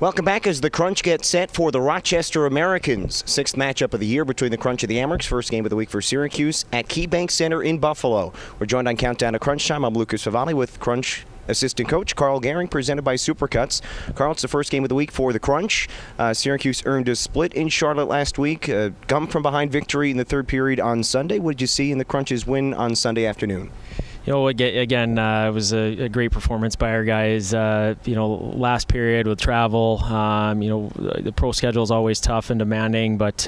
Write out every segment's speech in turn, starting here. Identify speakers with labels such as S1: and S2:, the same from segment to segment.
S1: Welcome back as the Crunch gets set for the Rochester Americans. Sixth matchup of the year between the Crunch and the Amerks. First game of the week for Syracuse at KeyBank Center in Buffalo. We're joined on Countdown to Crunch Time. I'm Lucas Favali with Crunch assistant coach Karl Goehring, presented by Supercuts. Karl, it's the first game of the week for the Crunch. Syracuse earned a split in Charlotte last week. Come from behind victory in the third period on Sunday. What did you see in the Crunch's win on Sunday afternoon?
S2: Again, it was a great performance by our guys. Last period with travel, the pro schedule is always tough and demanding, but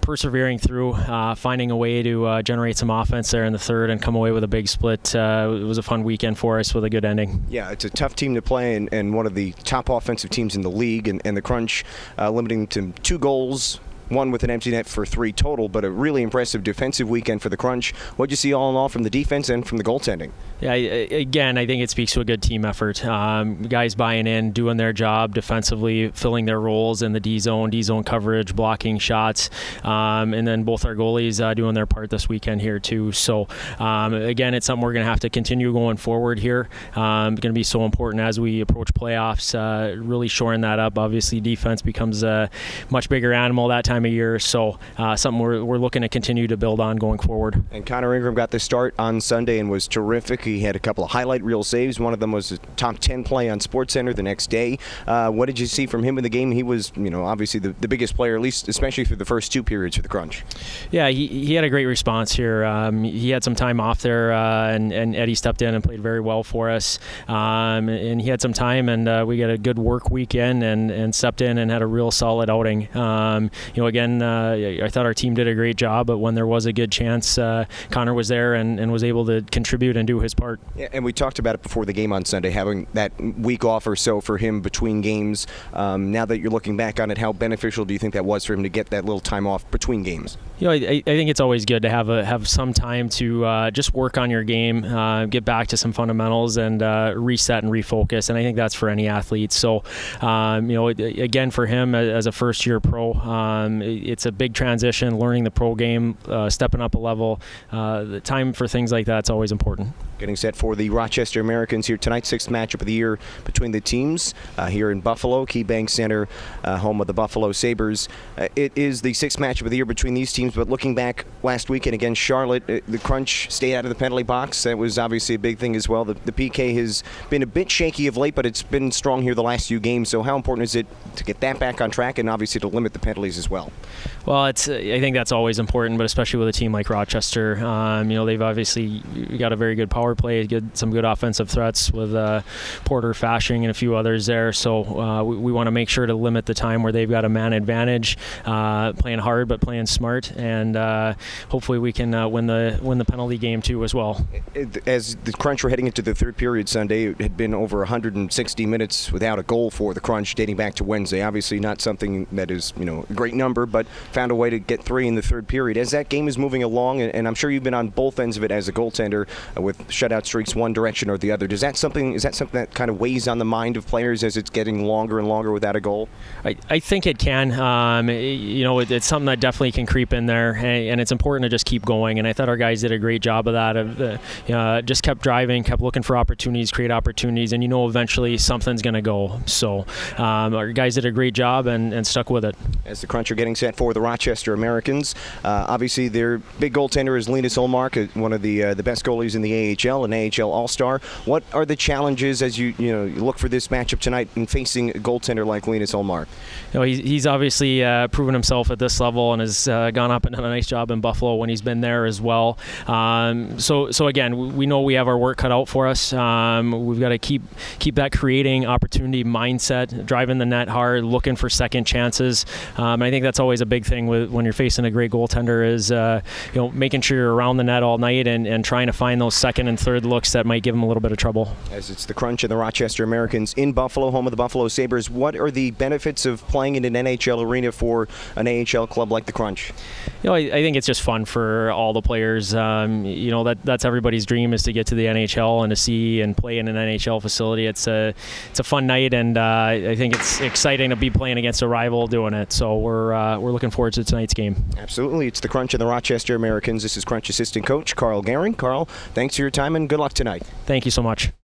S2: persevering through, finding a way to generate some offense there in the third and come away with a big split. It was a fun weekend for us with a good ending. Yeah,
S1: it's a tough team to play and one of the top offensive teams in the league, and the Crunch limiting to 2 goals. One with an empty net for 3 total, but a really impressive defensive weekend for the Crunch. What did you see all in all from the defense and from the goaltending?
S2: Yeah, again, I think it speaks to a good team effort. Guys buying in, doing their job defensively, filling their roles in the D-zone coverage, blocking shots, and then both our goalies doing their part this weekend here too. So again, it's something we're going to have to continue going forward here. Going to be so important as we approach playoffs, really shoring that up. Obviously, defense becomes a much bigger animal that time of year, so something we're looking to continue to build on going forward.
S1: And Connor Ingram got the start on Sunday and was terrific. He had a couple of highlight reel saves. One of them was a top 10 play on SportsCenter the next day. What did you see from him in the game? He was, obviously the biggest player, at least especially for the first 2 periods for the Crunch.
S2: Yeah, he had a great response here. He had some time off there, and Eddie stepped in and played very well for us. And he had some time, and we got a good work weekend and stepped in and had a real solid outing. Again, I thought our team did a great job, but when there was a good chance, Connor was there and was able to contribute and do his part.
S1: Yeah, and we talked about it before the game on Sunday, having that week off or so for him between games. Now that you're looking back on it, how beneficial do you think that was for him to get that little time off between games?
S2: I think it's always good to have some time to just work on your game, get back to some fundamentals, and reset and refocus. And I think that's for any athlete. So, again, for him as a first-year pro, it's a big transition, learning the pro game, stepping up a level. The time for things like that's always important.
S1: Getting set for the Rochester Americans here tonight, 6th matchup of the year between the teams here in Buffalo, KeyBank Center, home of the Buffalo Sabres. It is the 6th matchup of the year between these teams, but looking back last weekend against Charlotte, the Crunch stayed out of the penalty box. That was obviously a big thing as well. The PK has been a bit shaky of late, but it's been strong here the last few games. So how important is it to get that back on track and obviously to limit the penalties as well?
S2: Well, I think that's always important, but especially with a team like Rochester. They've obviously got a very good power play, some good offensive threats with Porter, Fashing, and a few others there. So we want to make sure to limit the time where they've got a man advantage, playing hard but playing smart, and hopefully we can win the penalty game too as well.
S1: As the Crunch were heading into the third period Sunday, it had been over 160 minutes without a goal for the Crunch dating back to Wednesday. Obviously not something that is a great number, but found a way to get 3 in the third period. As that game is moving along, and I'm sure you've been on both ends of it as a goaltender with shutout streaks one direction or the other. Is that something that kind of weighs on the mind of players as it's getting longer and longer without a goal?
S2: I think it can. It's something that definitely can creep in there, and it's important to just keep going. And I thought our guys did a great job of that. Just kept driving, kept looking for opportunities, create opportunities, and eventually something's going to go. So our guys did a great job and stuck with it.
S1: As the Crunch are getting set for the Rochester Americans, obviously their big goaltender is Linus Ullmark, one of the best goalies in the AHL, an AHL All-Star. What are the challenges as you look for this matchup tonight in facing a goaltender like Linus Ullmark?
S2: He's obviously proven himself at this level and has gone up and done a nice job in Buffalo when he's been there as well. So again, we know we have our work cut out for us. We've got to keep that creating opportunity mindset, driving the net hard, looking for second chances. I think that's always a big thing when you're facing a great goaltender is making sure you're around the net all night and trying to find those second and third looks that might give them a little bit of trouble.
S1: As it's the Crunch and the Rochester Americans in Buffalo, home of the Buffalo Sabres, what are the benefits of playing in an NHL arena for an AHL club like the Crunch?
S2: I think it's just fun for all the players. That's everybody's dream, is to get to the NHL and to see and play in an NHL facility. It's a fun night, and I think it's exciting to be playing against a rival doing it. So we're looking forward to tonight's game.
S1: Absolutely. It's the Crunch and the Rochester Americans. This is Crunch assistant coach Karl Goehring. Karl, thanks for your time and good luck tonight.
S2: Thank you so much.